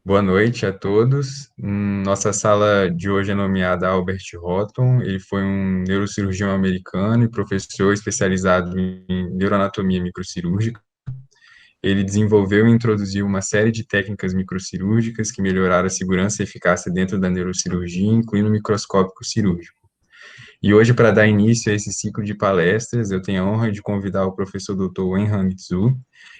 Boa noite a todos. Nossa sala de hoje é nomeada Albert Houghton. Ele foi um neurocirurgião americano e professor especializado em neuroanatomia microcirúrgica. Ele desenvolveu e introduziu uma série de técnicas microcirúrgicas que melhoraram a segurança e eficácia dentro da neurocirurgia, incluindo o microscópio cirúrgico. E hoje, para dar início a esse ciclo de palestras, eu tenho a honra de convidar o professor Dr. Wenhang Zhu.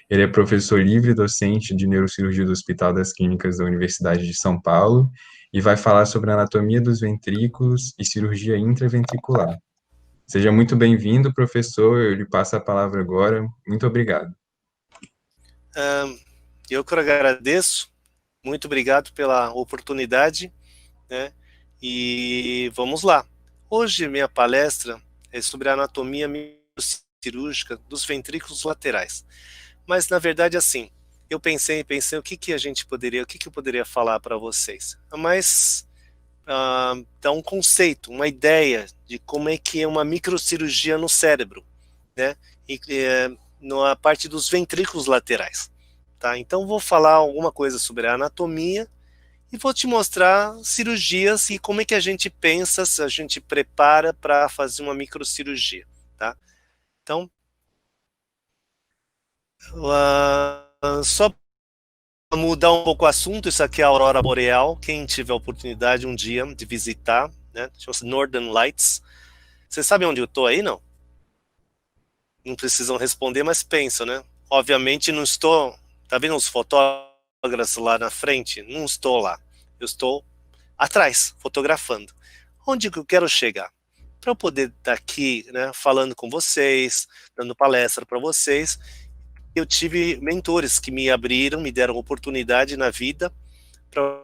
Ele é professor livre docente de neurocirurgia do Hospital das Clínicas da Universidade de São Paulo e vai falar sobre a anatomia dos ventrículos e cirurgia intraventricular. Seja muito bem-vindo, professor. Eu lhe passo a palavra agora. Muito obrigado. Eu que agradeço. Muito obrigado pela oportunidade, né? E vamos lá. Hoje minha palestra é sobre a anatomia cirúrgica dos ventrículos laterais. Mas na verdade assim, eu pensei o que eu poderia falar para vocês. Mas dá um conceito, uma ideia de como é que é uma microcirurgia no cérebro, né? E na parte dos ventrículos laterais, tá? Então vou falar alguma coisa sobre a anatomia e vou te mostrar cirurgias e como é que a gente pensa, se a gente prepara para fazer uma microcirurgia, tá? Então, só para mudar um pouco o assunto, isso aqui é a aurora boreal. Quem tiver a oportunidade um dia de visitar, né? Chama-se Northern Lights. Vocês sabem onde eu estou aí, não? Não precisam responder, mas pensam, né? Obviamente não estou. Tá vendo os fotógrafos lá na frente? Não estou lá. Eu estou atrás, fotografando. Onde que eu quero chegar? Para eu poder estar aqui, né, falando com vocês, dando palestra para vocês, eu tive mentores que me abriram, me deram oportunidade na vida para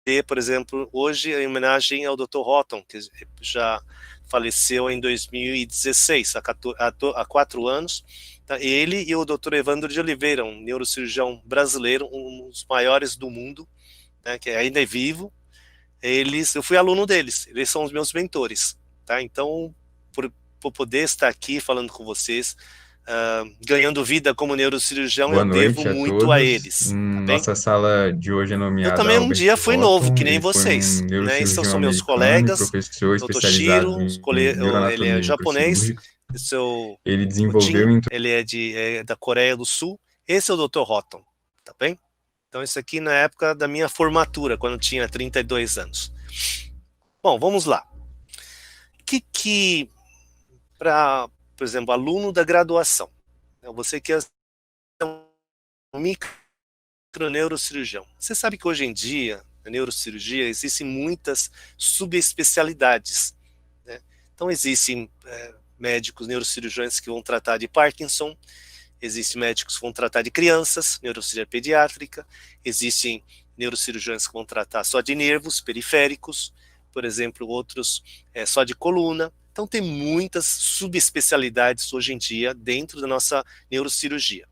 ter, por exemplo, hoje em homenagem ao Dr. Houghton, que já faleceu em 2016, há 4 anos. Tá? Ele e o Dr. Evandro de Oliveira, um neurocirurgião brasileiro, um dos maiores do mundo, né, que ainda é vivo. Eu fui aluno deles, eles são os meus mentores. Tá? Então, por poder estar aqui falando com vocês, ganhando vida como neurocirurgião, Boa eu devo noite a muito a todos. eles, tá bem? Nossa sala de hoje é Eu nomeada também um Albert dia fui novo, que Houghton. nem Ele foi um vocês, né? Esses neurocirurgião são meus americano e colegas, professor Dr. especializado Shiro, em ele é neuroanatomia japonês, microcirúrgica. esse é o Ele desenvolveu Jin, e ele é da Coreia do Sul, esse é o Dr. Houghton, tá bem? Então isso aqui na época da minha formatura, quando eu tinha 32 anos. Bom, vamos lá. Para, por exemplo, aluno da graduação, você que é um microneurocirurgião. Você sabe que hoje em dia, na neurocirurgia, existem muitas subespecialidades, né? Então, existem médicos neurocirurgiões que vão tratar de Parkinson, existem médicos que vão tratar de crianças, neurocirurgia pediátrica, existem neurocirurgiões que vão tratar só de nervos periféricos, por exemplo, outros só de coluna. Então, tem muitas subespecialidades hoje em dia dentro da nossa neurocirurgia.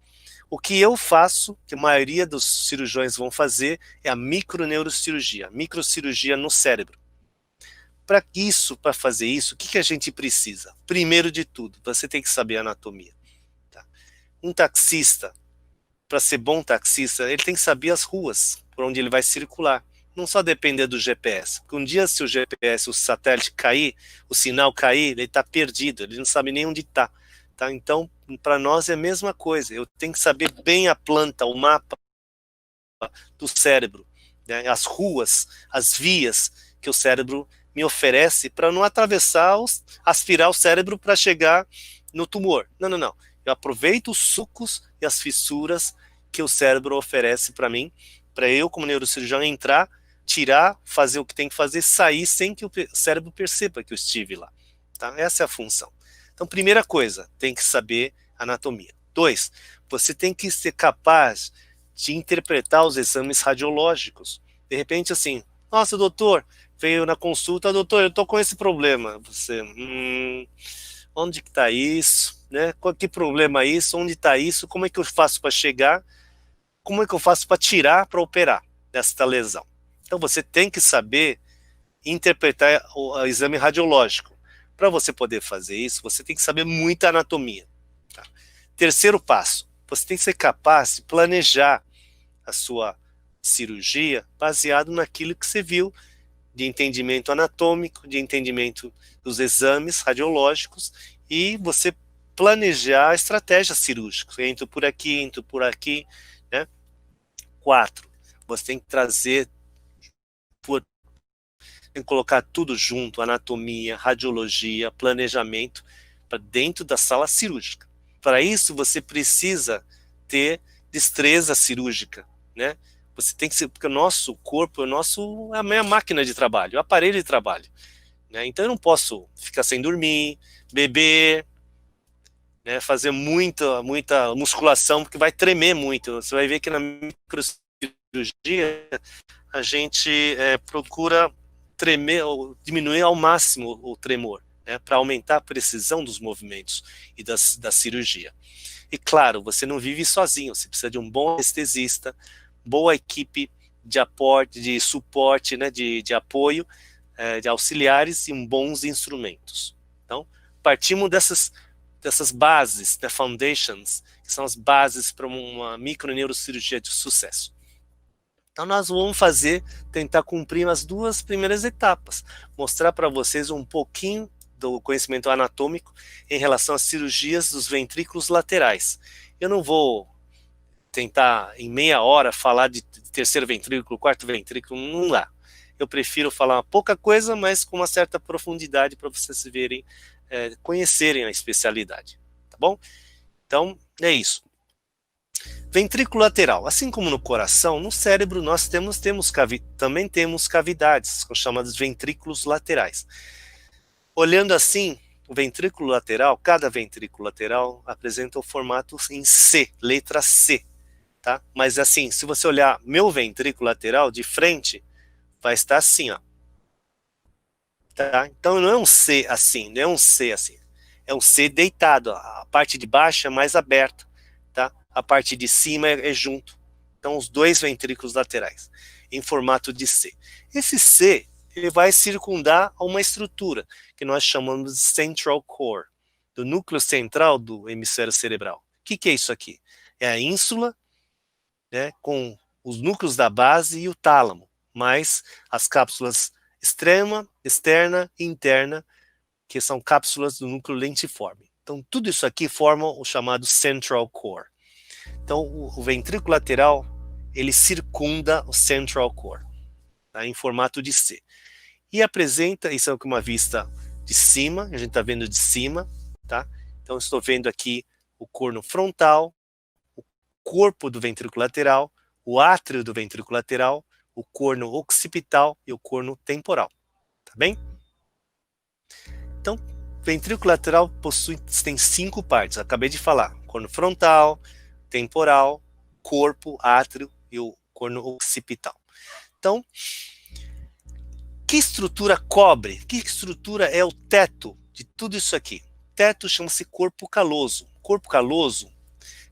O que eu faço, que a maioria dos cirurgiões vão fazer, é a microneurocirurgia, microcirurgia no cérebro. Para fazer isso, o que a gente precisa? Primeiro de tudo, você tem que saber a anatomia. Tá? Um taxista, para ser bom taxista, ele tem que saber as ruas por onde ele vai circular. Não só depender do GPS. Porque um dia, se o GPS, o satélite cair, o sinal cair, ele está perdido, ele não sabe nem onde está. Tá? Então, para nós é a mesma coisa. Eu tenho que saber bem a planta, o mapa do cérebro, né? As ruas, as vias que o cérebro me oferece para não aspirar o cérebro para chegar no tumor. Não, não, não. Eu aproveito os sucos e as fissuras que o cérebro oferece para mim, para eu, como neurocirurgião, entrar, tirar, fazer o que tem que fazer, sair sem que o cérebro perceba que eu estive lá. Tá? Essa é a função. Então, primeira coisa, tem que saber anatomia. 2, você tem que ser capaz de interpretar os exames radiológicos. De repente, assim, nossa, doutor, veio na consulta, doutor, eu tô com esse problema. Você, onde que tá isso? Né? Que problema é isso? Onde está isso? Como é que eu faço para chegar? Como é que eu faço para tirar, para operar desta lesão? Então, você tem que saber interpretar o exame radiológico. Para você poder fazer isso, você tem que saber muita anatomia. Tá? Terceiro passo, você tem que ser capaz de planejar a sua cirurgia baseado naquilo que você viu de entendimento anatômico, de entendimento dos exames radiológicos e você planejar a estratégia cirúrgica. Entro por aqui, né? 4. Você tem que trazer, tem que colocar tudo junto, anatomia, radiologia, planejamento, para dentro da sala cirúrgica. Para isso, você precisa ter destreza cirúrgica, né? Você tem que ser, porque o nosso corpo, é a minha máquina de trabalho, o aparelho de trabalho, né? Então eu não posso ficar sem dormir, beber, né? Fazer muita musculação, porque vai tremer muito. Você vai ver que na microcirurgia a gente procura tremer, ou diminuir ao máximo o tremor, né? Para aumentar a precisão dos movimentos e da cirurgia. E claro, você não vive sozinho, você precisa de um bom anestesista, boa equipe de aporte, de suporte, né, de apoio, de auxiliares e bons instrumentos. Então, partimos dessas bases, da foundations, que são as bases para uma microneurocirurgia de sucesso. Então nós vamos tentar cumprir as 2 primeiras etapas, mostrar para vocês um pouquinho do conhecimento anatômico em relação às cirurgias dos ventrículos laterais. Eu não vou tentar em meia hora falar de terceiro ventrículo, quarto ventrículo, não dá. Eu prefiro falar uma pouca coisa, mas com uma certa profundidade para vocês verem, conhecerem a especialidade, tá bom? Então, é isso. Ventrículo lateral, assim como no coração, no cérebro nós também temos cavidades, chamadas ventrículos laterais. Olhando assim, o ventrículo lateral, cada ventrículo lateral apresenta o formato em C, letra C, tá? Mas assim, se você olhar meu ventrículo lateral de frente, vai estar assim, ó. Tá? Então não é um C assim, não é um C assim. É um C deitado, a parte de baixo é mais aberta, tá? A parte de cima é junto. Então os 2 ventrículos laterais, em formato de C. Esse C, ele vai circundar a uma estrutura que nós chamamos de central core, do núcleo central do hemisfério cerebral. O que é isso aqui? É a ínsula, né, com os núcleos da base e o tálamo, mais as cápsulas extrema, externa e interna, que são cápsulas do núcleo lentiforme. Então, tudo isso aqui forma o chamado central core. Então, o ventrículo lateral, ele circunda o central core, tá, em formato de C. E apresenta, isso é uma vista de cima, a gente está vendo de cima, tá? Então, estou vendo aqui o corno frontal, o corpo do ventrículo lateral, o átrio do ventrículo lateral, o corno occipital e o corno temporal, tá bem? Então, ventrículo lateral tem 5 partes, acabei de falar, corno frontal, temporal, corpo, átrio e o corno occipital. Então, que estrutura cobre? Que estrutura é o teto de tudo isso aqui? Teto chama-se corpo caloso. Corpo caloso,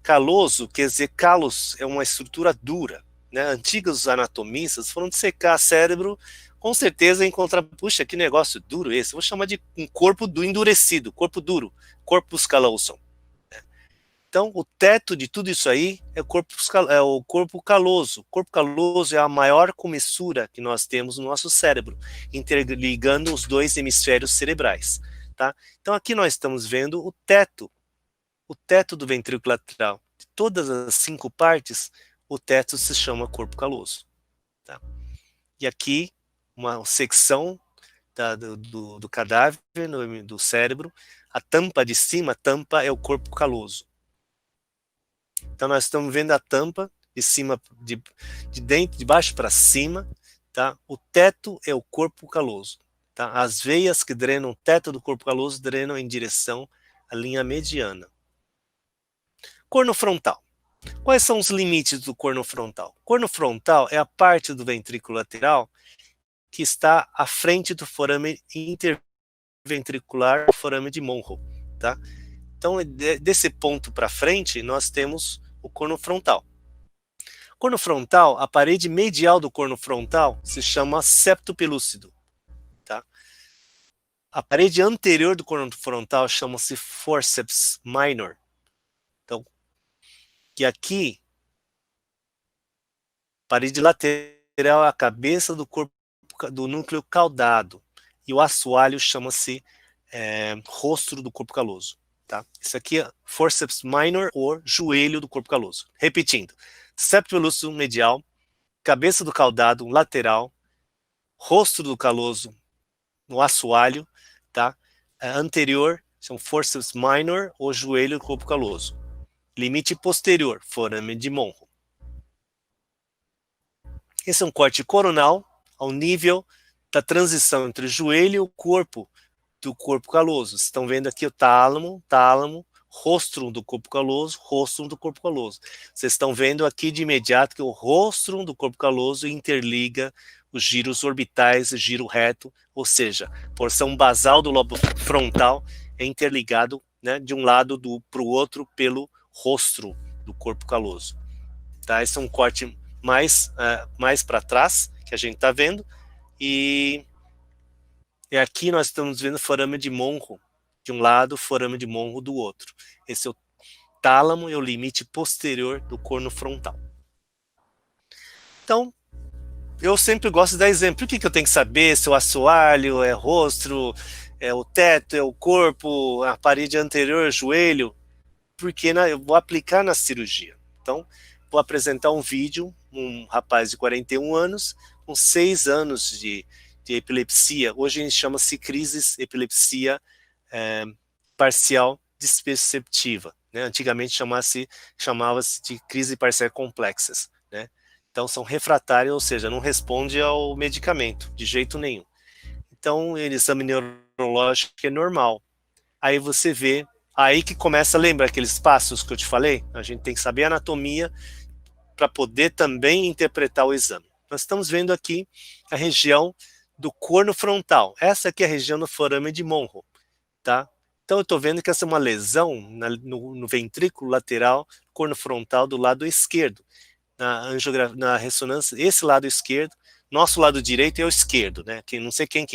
caloso quer dizer calos é uma estrutura dura, né? Antigos anatomistas foram dissecar cérebro, com certeza encontrar, puxa, que negócio duro esse. Vou chamar de um corpo endurecido, corpo duro, corpus callosum. Então, o teto de tudo isso aí é o corpo caloso. O corpo caloso é a maior comissura que nós temos no nosso cérebro, interligando os 2 hemisférios cerebrais. Tá? Então, aqui nós estamos vendo o teto do ventrículo lateral. De todas as 5 partes, o teto se chama corpo caloso. Tá? E aqui, uma secção do cadáver, do cérebro. A tampa de cima, a tampa é o corpo caloso. Então nós estamos vendo a tampa de cima, de dentro, de baixo para cima, tá? O teto é o corpo caloso, tá? As veias que drenam o teto do corpo caloso drenam em direção à linha mediana. Corno frontal. Quais são os limites do corno frontal? Corno frontal é a parte do ventrículo lateral que está à frente do forame interventricular, o forame de Monro, tá? Então, desse ponto para frente, nós temos o corno frontal. Corno frontal, a parede medial do corno frontal se chama septo pelúcido. Tá? A parede anterior do corno frontal chama-se forceps minor. Então, que aqui parede lateral é a cabeça do corpo do núcleo caudado, e o assoalho chama-se rostro do corpo caloso. Tá? Isso aqui é forceps minor, ou joelho do corpo caloso. Repetindo, septo pelúcido medial, cabeça do caudado lateral, rosto do caloso no assoalho, tá? Anterior são forceps minor, ou joelho do corpo caloso. Limite posterior, forame de Monro. Esse é um corte coronal ao nível da transição entre o joelho e o corpo do corpo caloso. Vocês estão vendo aqui o tálamo, rostrum do corpo caloso, rostrum do corpo caloso. Vocês estão vendo aqui de imediato que o rostrum do corpo caloso interliga os giros orbitais e giro reto, ou seja, porção basal do lobo frontal é interligado, né, de um lado para o outro pelo rostrum do corpo caloso. Tá? Esse é um corte mais para trás, que a gente está vendo, e aqui nós estamos vendo forame de Monro de um lado, forame de Monro do outro. Esse é o tálamo e o limite posterior do corno frontal. Então, eu sempre gosto de dar exemplo. Por que eu tenho que saber se o assoalho é rosto, é o teto, é o corpo, a parede anterior, joelho? Porque eu vou aplicar na cirurgia. Então, vou apresentar um vídeo, um rapaz de 41 anos, com 6 anos de epilepsia. Hoje a gente chama-se crise epilepsia parcial desperceptiva. Né? Antigamente chamava-se de crise parcial complexas. Né? Então, são refratários, ou seja, não responde ao medicamento, de jeito nenhum. Então, o exame neurológico é normal. Aí você vê, aí que começa, lembra aqueles passos que eu te falei? A gente tem que saber a anatomia para poder também interpretar o exame. Nós estamos vendo aqui a região do corno frontal. Essa aqui é a região do forame de Monro, tá? Então eu estou vendo que essa é uma lesão no ventrículo lateral, corno frontal do lado esquerdo. Na ressonância, esse lado esquerdo, nosso lado direito é o esquerdo, né? Que não sei quem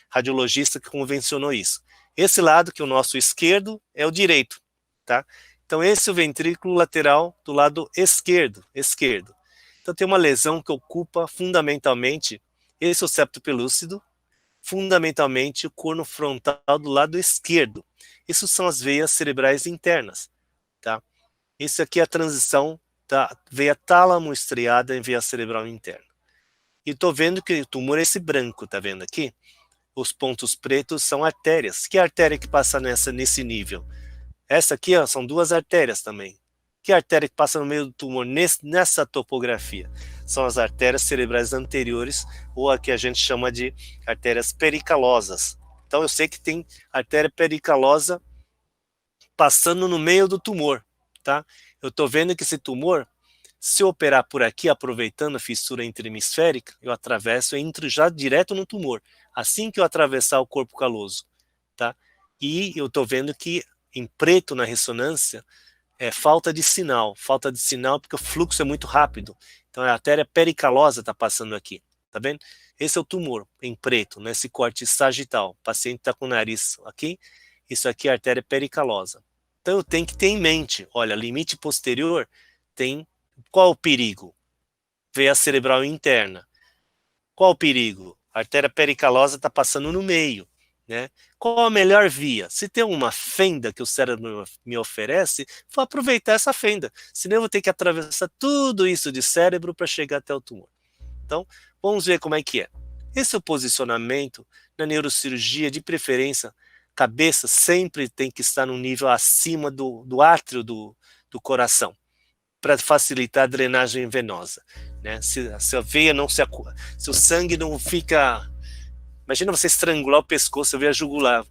radiologista que convencionou isso. Esse lado, que é o nosso esquerdo, é o direito, tá? Então esse é o ventrículo lateral do lado esquerdo. Então tem uma lesão que ocupa fundamentalmente, esse é o septo pelúcido, fundamentalmente o corno frontal do lado esquerdo. Isso são as veias cerebrais internas, tá? Isso aqui é a transição da veia tálamo-estriada em veia cerebral interna. E estou vendo que o tumor é esse branco, tá vendo aqui? Os pontos pretos são artérias. Que artéria que passa nesse nível? Essa aqui, ó, são 2 artérias também. Que artéria que passa no meio do tumor nessa topografia? São as artérias cerebrais anteriores, ou a que a gente chama de artérias pericalosas. Então eu sei que tem artéria pericalosa passando no meio do tumor, tá? Eu estou vendo que esse tumor, se eu operar por aqui, aproveitando a fissura interhemisférica, eu atravesso e entro já direto no tumor, assim que eu atravessar o corpo caloso, tá? E eu estou vendo que em preto na ressonância é falta de sinal porque o fluxo é muito rápido. Então a artéria pericalosa está passando aqui, tá vendo? Esse é o tumor em preto, nesse corte sagital. O paciente está com o nariz aqui, isso aqui é a artéria pericalosa. Então eu tenho que ter em mente, olha, limite posterior tem, qual o perigo? Veia cerebral interna. Qual o perigo? A artéria pericalosa está passando no meio, né? Qual a melhor via? Se tem uma fenda que o cérebro me oferece, vou aproveitar essa fenda. Senão eu vou ter que atravessar tudo isso de cérebro para chegar até o tumor. Então, vamos ver como é que é. Esse é o posicionamento na neurocirurgia, de preferência, cabeça sempre tem que estar no nível acima do átrio do coração, para facilitar a drenagem venosa. Né? Se a veia não se o sangue não fica... Imagina você estrangular o pescoço, a veia jugular.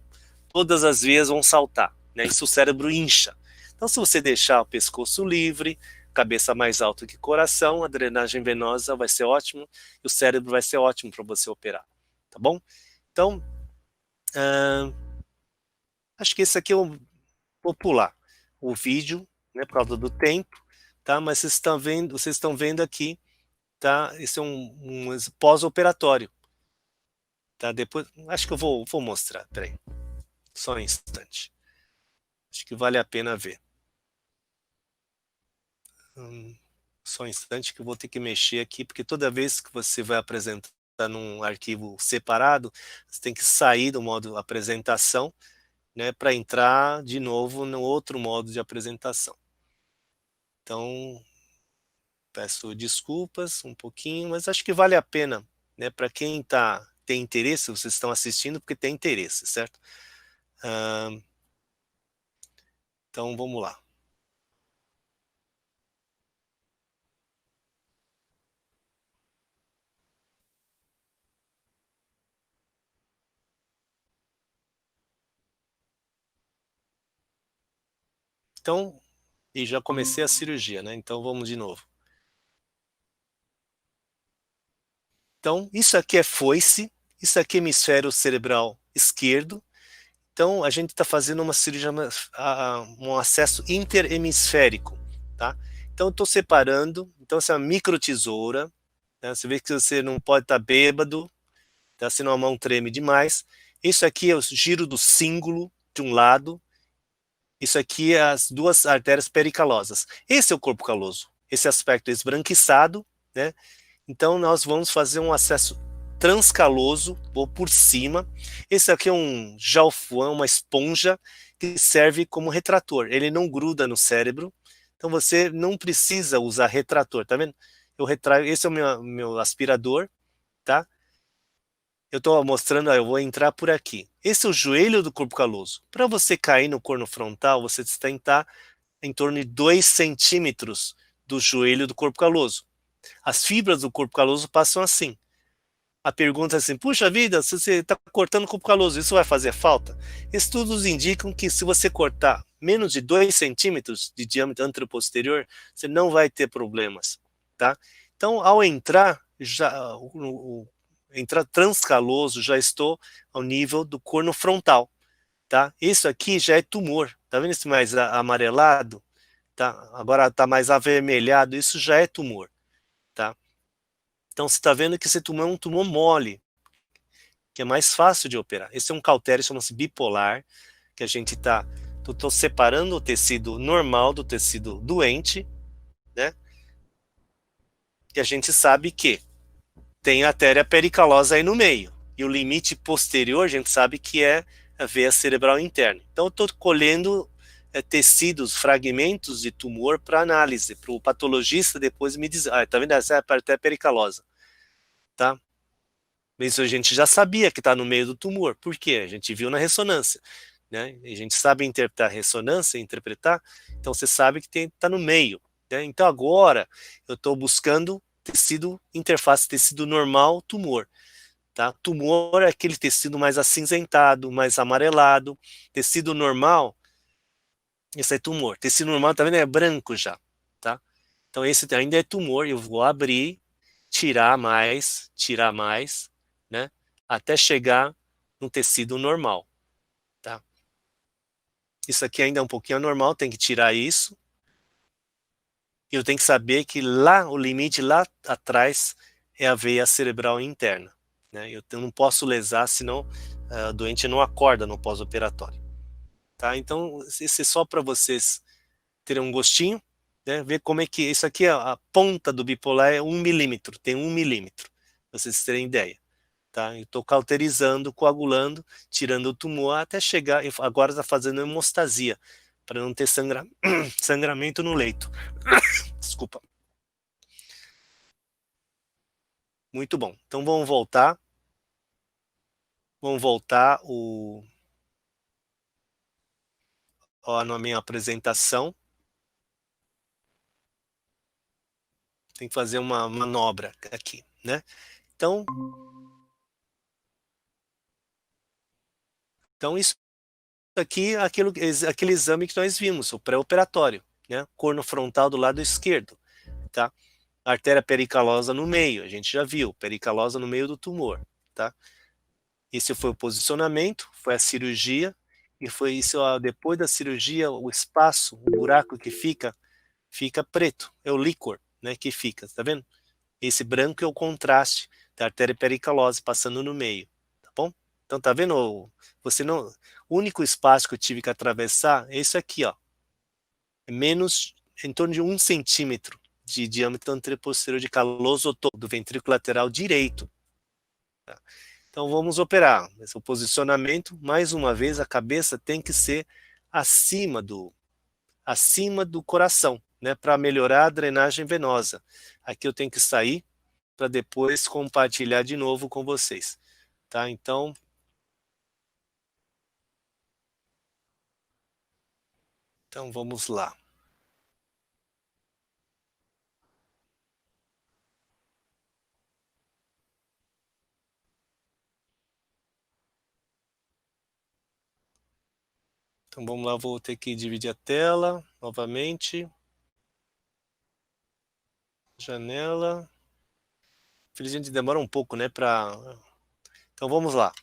Todas as veias vão saltar. Né? Isso o cérebro incha. Então, se você deixar o pescoço livre, cabeça mais alta que coração, a drenagem venosa vai ser ótimo e o cérebro vai ser ótimo para você operar. Tá bom? Então, acho que esse aqui eu vou pular o vídeo, né, por causa do tempo, tá? Mas vocês estão vendo aqui, tá? Esse é um pós-operatório, tá? Depois, acho que eu vou mostrar, peraí, só um instante. Acho que vale a pena ver. Só um instante que eu vou ter que mexer aqui, porque toda vez que você vai apresentar num arquivo separado, você tem que sair do modo apresentação, né, para entrar de novo no outro modo de apresentação. Então, peço desculpas um pouquinho, mas acho que vale a pena, né, para quem tem interesse, vocês estão assistindo porque tem interesse, certo? Então, vamos lá. Então, e já comecei a cirurgia, né? Então, vamos de novo. Então, isso aqui é foice, isso aqui é hemisfério cerebral esquerdo. Então, a gente está fazendo uma cirurgia, um acesso interhemisférico, tá? Então, eu estou separando. Então, essa é uma microtesoura, né? Você vê que você não pode estar bêbado, tá? Senão a mão treme demais. Isso aqui é o giro do cíngulo de um lado. Isso aqui é as duas artérias pericalosas. Esse é o corpo caloso. Esse aspecto esbranquiçado, né? Então, nós vamos fazer um acesso transcaloso, ou por cima. Esse aqui é um jalfuan, uma esponja, que serve como retrator. Ele não gruda no cérebro, então você não precisa usar retrator, tá vendo? Eu retraio, esse é o meu aspirador, tá? Eu estou mostrando, eu vou entrar por aqui. Esse é o joelho do corpo caloso. Para você cair no corno frontal, você tem que estar em torno de 2 centímetros do joelho do corpo caloso. As fibras do corpo caloso passam assim. A pergunta é assim, puxa vida, se você está cortando o corpo caloso, isso vai fazer falta? Estudos indicam que se você cortar menos de 2 centímetros de diâmetro anteroposterior, você não vai ter problemas, tá? Então, ao entrar, entrar transcaloso, já estou ao nível do corno frontal, tá? Isso aqui já é tumor, tá vendo esse mais amarelado? Tá? Agora está mais avermelhado, isso já é tumor, tá? Então você está vendo que esse tumor é um tumor mole, que é mais fácil de operar. Esse é um cautério, chama-se bipolar, que a gente está separando o tecido normal do tecido doente, né? E a gente sabe que tem a artéria pericalosa aí no meio. E o limite posterior, a gente sabe que é a veia cerebral interna. Então eu estou colhendo tecidos, fragmentos de tumor para análise, para o patologista depois me dizer, tá vendo? Essa é a artéria pericalosa, tá? Isso a gente já sabia que está no meio do tumor. Por quê? A gente viu na ressonância, né? A gente sabe interpretar a ressonância, interpretar, então você sabe que está no meio, né? Então agora eu estou buscando tecido, interface tecido normal, tumor, tá? Tumor é aquele tecido mais acinzentado, mais amarelado. Tecido normal, esse é tumor. Tecido normal, tá vendo? É branco já, tá? Então esse ainda é tumor, eu vou abrir, tirar mais, né? Até chegar no tecido normal, tá? Isso aqui ainda é um pouquinho anormal, tem que tirar isso. E eu tenho que saber que lá, o limite lá atrás é a veia cerebral interna, né? Eu não posso lesar, senão o doente não acorda no pós-operatório, tá? Então, isso é só para vocês terem um gostinho, né? Ver como é que isso aqui, a ponta do bipolar é 1 milímetro, tem 1 milímetro, pra vocês terem ideia. Tá? Eu estou cauterizando, coagulando, tirando o tumor até chegar. Agora está fazendo hemostasia, para não ter sangramento no leito. Desculpa. Muito bom. Então vamos voltar. Vamos voltar na minha apresentação. Tem que fazer uma manobra aqui, né? Então isso aqui é aquele exame que nós vimos, o pré-operatório, né? Corno frontal do lado esquerdo, tá? Artéria pericalosa no meio, a gente já viu, pericalosa no meio do tumor, tá? Esse foi o posicionamento, foi a cirurgia, e foi isso, depois da cirurgia, o espaço, o buraco que fica preto, é o líquor, né, que fica, tá vendo? Esse branco é o contraste da artéria pericalosa passando no meio, tá bom? Então tá vendo? Você não, o único espaço que eu tive que atravessar é isso aqui, ó, é menos, em torno de 1 centímetro de diâmetro anteroposterior de caloso do ventrículo lateral direito. Tá? Então vamos operar. Esse é o posicionamento. Mais uma vez, a cabeça tem que ser acima do coração, né, para melhorar a drenagem venosa. Aqui eu tenho que sair para depois compartilhar de novo com vocês. Tá? Então vamos lá. Então vamos lá, vou ter que dividir a tela novamente. Janela. Infelizmente demora um pouco, né, para... Então vamos lá.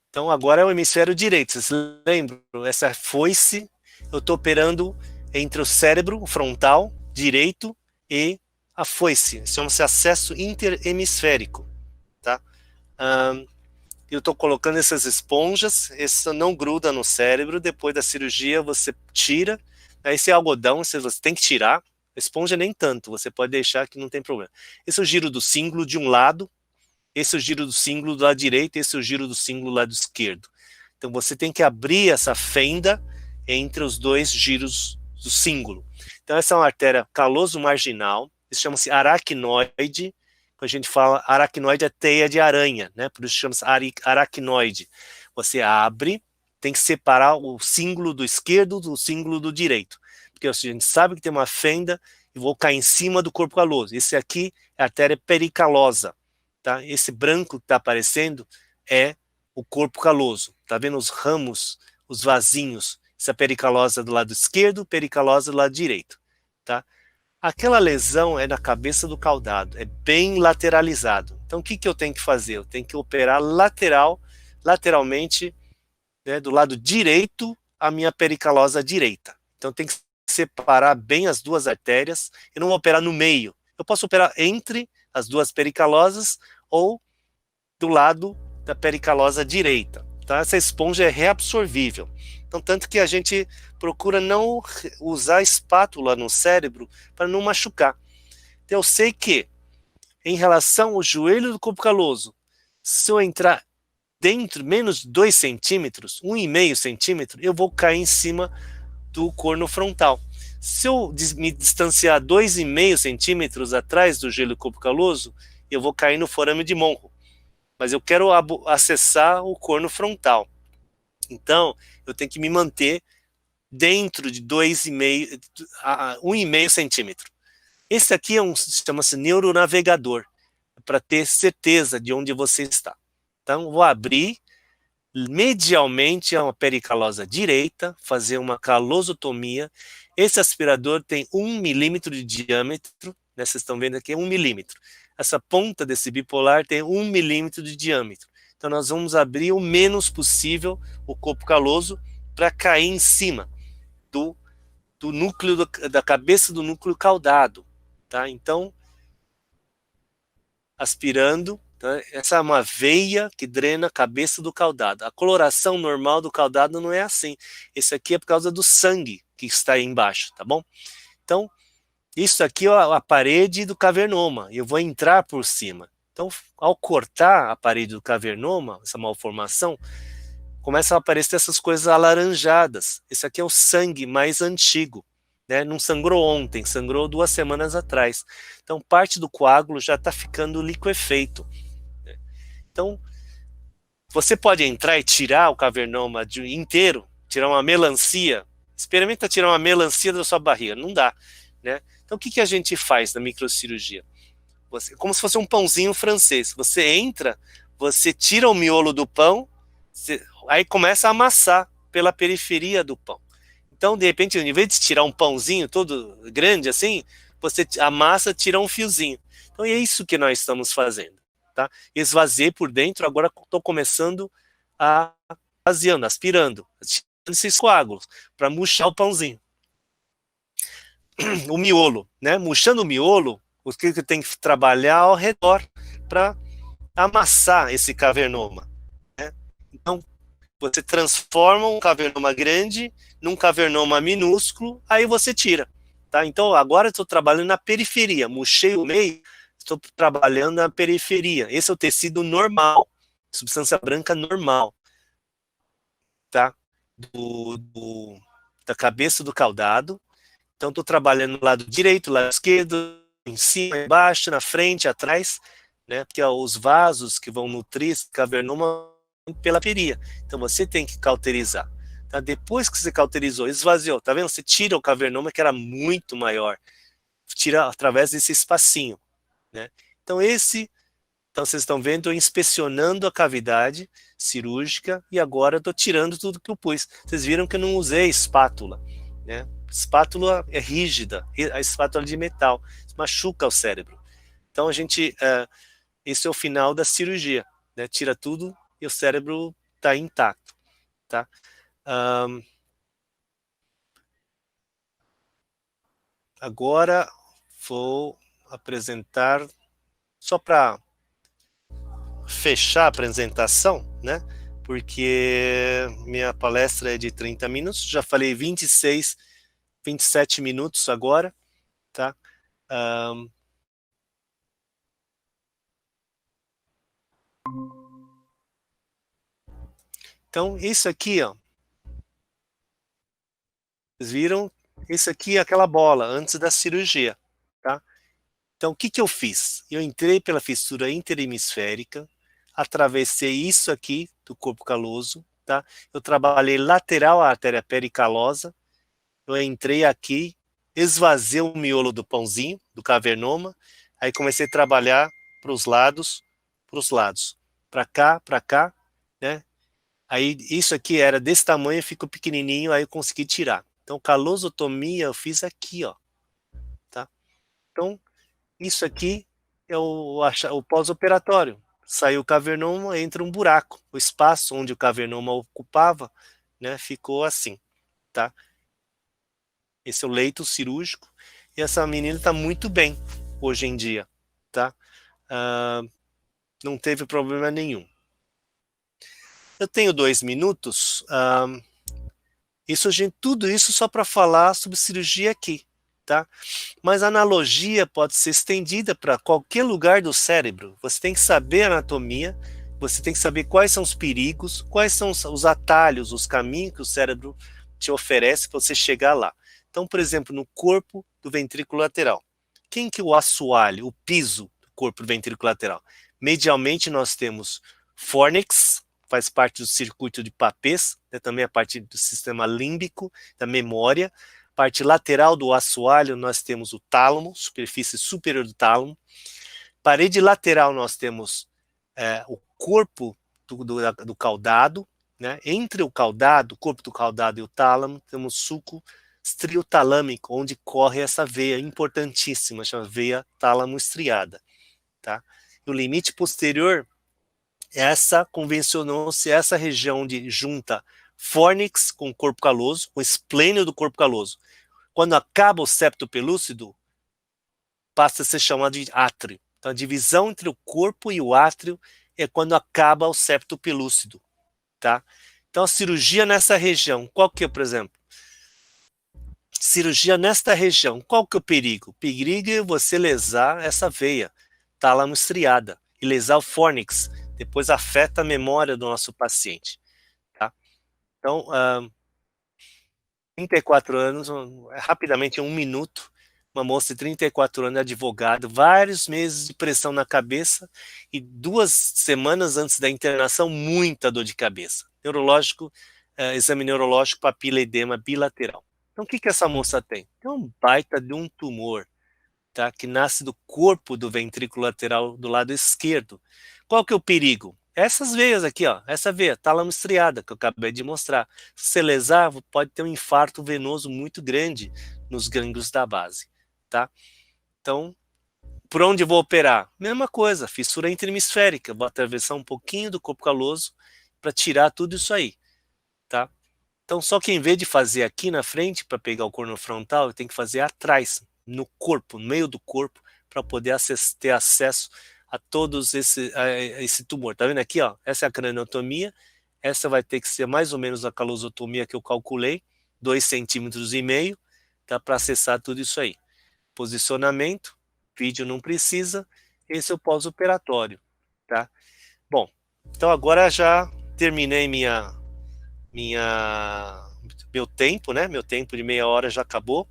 Então agora é o hemisfério direito. Vocês lembram? Essa foice, eu estou operando entre o cérebro frontal direito e a foice. Chama-se acesso interhemisférico. Tá? Eu estou colocando essas esponjas, essa não gruda no cérebro, depois da cirurgia você tira, esse algodão você tem que tirar, a esponja nem tanto, você pode deixar que não tem problema. Esse é o giro do cíngulo de um lado, esse é o giro do cíngulo do lado direito, esse é o giro do cíngulo do lado esquerdo. Então você tem que abrir essa fenda entre os dois giros do cíngulo. Então essa é uma artéria caloso marginal, isso chama-se aracnoide. Quando a gente fala aracnoide é teia de aranha, né? Por isso chama-se aracnoide. Você abre, tem que separar o cíngulo do esquerdo do cíngulo do direito. Porque a gente sabe que tem uma fenda e vou cair em cima do corpo caloso. Esse aqui é a artéria pericalosa. Tá? Esse branco que está aparecendo é o corpo caloso. Tá vendo os ramos, os vasinhos? Essa pericalosa do lado esquerdo, pericalosa do lado direito. Tá? Aquela lesão é na cabeça do caudado, é bem lateralizado. Então, o que eu tenho que fazer? Eu tenho que operar lateralmente, né, do lado direito, a minha pericalosa direita. Então, tem que separar bem as duas artérias. Eu não vou operar no meio. Eu posso operar entre as duas pericalosas ou do lado da pericalosa direita. Tá? Essa esponja é reabsorvível. Então, tanto que a gente procura não usar espátula no cérebro para não machucar. Então, eu sei que, em relação ao joelho do corpo caloso, se eu entrar dentro, menos de 2 centímetros, 1,5 centímetro, eu vou cair em cima do corno frontal. Se eu me distanciar 2,5 centímetros atrás do joelho do corpo caloso, eu vou cair no forame de Monro. Mas eu quero acessar o corno frontal. Então, eu tenho que me manter dentro de 2,5 a 1,5 centímetro. Esse aqui chama-se neuronavegador, para ter certeza de onde você está. Então, vou abrir medialmente a uma pericalosa direita, fazer uma calosotomia. Esse aspirador tem 1 milímetro de diâmetro, né, vocês estão vendo aqui, 1 milímetro. Essa ponta desse bipolar tem 1 milímetro de diâmetro. Então, nós vamos abrir o menos possível o corpo caloso para cair em cima do núcleo, da cabeça do núcleo caudado. Tá? Então, aspirando, tá? Essa é uma veia que drena a cabeça do caudado. A coloração normal do caudado não é assim. Esse aqui é por causa do sangue que está aí embaixo, tá bom? Então, isso aqui é a parede do cavernoma. Eu vou entrar por cima. Então, ao cortar a parede do cavernoma, essa malformação, começam a aparecer essas coisas alaranjadas. Esse aqui é o sangue mais antigo. Né? Não sangrou ontem, sangrou 2 semanas atrás. Então, parte do coágulo já está ficando liquefeito. Então, você pode entrar e tirar o cavernoma inteiro, tirar uma melancia. Experimenta tirar uma melancia da sua barriga. Não dá. Né? Então, o que a gente faz na microcirurgia? Como se fosse um pãozinho francês. Você entra, você tira o miolo do pão, aí começa a amassar pela periferia do pão. Então, de repente, em vez de tirar um pãozinho todo grande assim, você amassa, tira um fiozinho. Então, é isso que nós estamos fazendo. Tá? Esvaziei por dentro, agora estou começando a esvaziando, aspirando, tirando esses coágulos, para murchar o pãozinho. O miolo, né? Murchando o miolo, o que tem que trabalhar ao redor para amassar esse cavernoma. Né? Então, você transforma um cavernoma grande num cavernoma minúsculo, aí você tira. tá? Então, agora eu estou trabalhando na periferia, murchei o meio, estou trabalhando na periferia. Esse é o tecido normal, substância branca normal, tá? Da cabeça do caudado. Então, estou trabalhando no lado direito, lado esquerdo, em cima, embaixo, na frente, atrás, né? Porque os vasos que vão nutrir esse cavernoma pela periferia. Então, você tem que cauterizar. Tá? Depois que você cauterizou, esvaziou, tá vendo? Você tira o cavernoma, que era muito maior. Tira através desse espacinho, né? Então, então vocês estão vendo eu inspecionando a cavidade cirúrgica e agora eu estou tirando tudo que eu pus. Vocês viram que eu não usei espátula, né? Espátula é rígida, a espátula é de metal, machuca o cérebro. Então esse é o final da cirurgia, né? Tira tudo e o cérebro está intacto, tá? Agora vou apresentar, só para fechar a apresentação, né? Porque minha palestra é de 30 minutos, já falei 26, 27 minutos agora, tá? Então, isso aqui, ó, vocês viram? Isso aqui é aquela bola antes da cirurgia, tá? Então, o que que eu fiz? Eu entrei pela fissura interhemisférica, atravessei isso aqui do corpo caloso, tá? Eu trabalhei lateral à artéria pericalosa, eu entrei aqui, esvaziei o miolo do pãozinho, do cavernoma, aí comecei a trabalhar para os lados, para cá, né? Aí isso aqui era desse tamanho, ficou pequenininho, aí eu consegui tirar. Então, calosotomia eu fiz aqui, ó, tá? Então, isso aqui é o pós-operatório. Saiu o cavernoma, entra um buraco. O espaço onde o cavernoma ocupava, né, ficou assim, tá? Esse é o leito cirúrgico. E essa menina está muito bem hoje em dia, tá? Não teve problema nenhum. Eu tenho 2 minutos. Tudo isso só para falar sobre cirurgia aqui, tá? Mas a analogia pode ser estendida para qualquer lugar do cérebro. Você tem que saber a anatomia, você tem que saber quais são os perigos, quais são os atalhos, os caminhos que o cérebro te oferece para você chegar lá. Então, por exemplo, no corpo do ventrículo lateral. Quem que é o assoalho, o piso do corpo do ventrículo lateral? Medialmente nós temos fórnix, faz parte do circuito de Papez, né, também a parte do sistema límbico, da memória. Parte lateral do assoalho nós temos o tálamo, superfície superior do tálamo. Parede lateral nós temos o corpo do caudado, né? Entre o caudado, o corpo do caudado e o tálamo, temos suco estriotalâmico, onde corre essa veia importantíssima, chama veia tálamo-estriada, tá? E o limite posterior, convencionou-se essa região onde junta fórnix com o corpo caloso, o esplênio do corpo caloso. Quando acaba o septo pelúcido, passa a ser chamado de átrio. Então, a divisão entre o corpo e o átrio é quando acaba o septo pelúcido, tá? Então, a cirurgia nessa região, qual que é, por exemplo? Cirurgia nesta região, qual que é o perigo? O perigo é você lesar essa veia tálamo estriada e lesar o fórnix. Depois afeta a memória do nosso paciente, tá? Então, 34 anos, rapidamente, em 1 minuto, uma moça de 34 anos, advogada, vários meses de pressão na cabeça e 2 semanas antes da internação, muita dor de cabeça. Neurológico, exame neurológico, papila edema bilateral. Então, o que que essa moça tem? Tem um baita de um tumor, tá? Que nasce do corpo do ventrículo lateral do lado esquerdo. Qual que é o perigo? Essas veias aqui, ó, essa veia, tálamo estriada, que eu acabei de mostrar. Se você lesar, pode ter um infarto venoso muito grande nos gânglios da base, tá? Então, por onde eu vou operar? Mesma coisa, fissura interhemisférica. Vou atravessar um pouquinho do corpo caloso para tirar tudo isso aí, tá? Então, só que em vez de fazer aqui na frente para pegar o corno frontal, eu tenho que fazer atrás, no corpo, no meio do corpo, para poder ter acesso a todos esse tumor. Tá vendo aqui, ó? Essa é a craniotomia. Essa vai ter que ser mais ou menos a calosotomia que eu calculei, 2,5 centímetros. dá para acessar tudo isso aí. Posicionamento, vídeo não precisa, esse é o pós-operatório, tá? Bom, então agora já terminei meu tempo, né? Meu tempo de meia hora já acabou.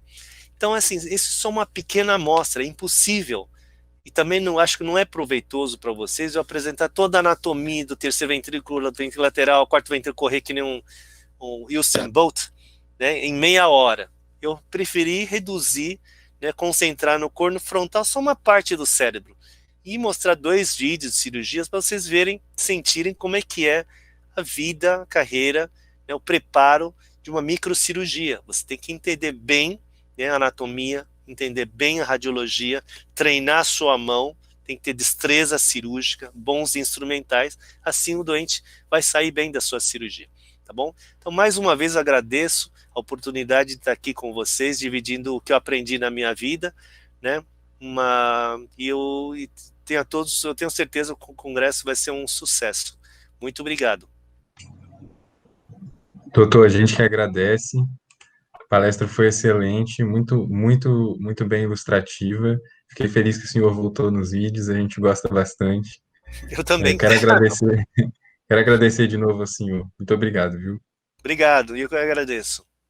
Então, assim, isso é só uma pequena amostra, é impossível. E também não acho que não é proveitoso para vocês eu apresentar toda a anatomia do terceiro ventrículo, ventrículo lateral, quarto ventrículo correr que nem um Usain Bolt, né, em meia hora. Eu preferi reduzir, né, concentrar no corno frontal só uma parte do cérebro e mostrar 2 vídeos de cirurgias para vocês verem, sentirem como é que é a vida, a carreira, né, o preparo de uma microcirurgia. Você tem que entender bem, né, a anatomia, entender bem a radiologia, treinar a sua mão, tem que ter destreza cirúrgica, bons instrumentais, assim o doente vai sair bem da sua cirurgia, tá bom? Então, mais uma vez, agradeço a oportunidade de estar aqui com vocês, dividindo o que eu aprendi na minha vida, né? Eu tenho certeza que o congresso vai ser um sucesso. Muito obrigado. Doutor, a gente que agradece. A palestra foi excelente, muito bem ilustrativa. Fiquei feliz que o senhor voltou nos vídeos, a gente gosta bastante. Eu também. Quero agradecer, quero agradecer de novo ao senhor. Muito obrigado, viu? Obrigado, e eu que agradeço.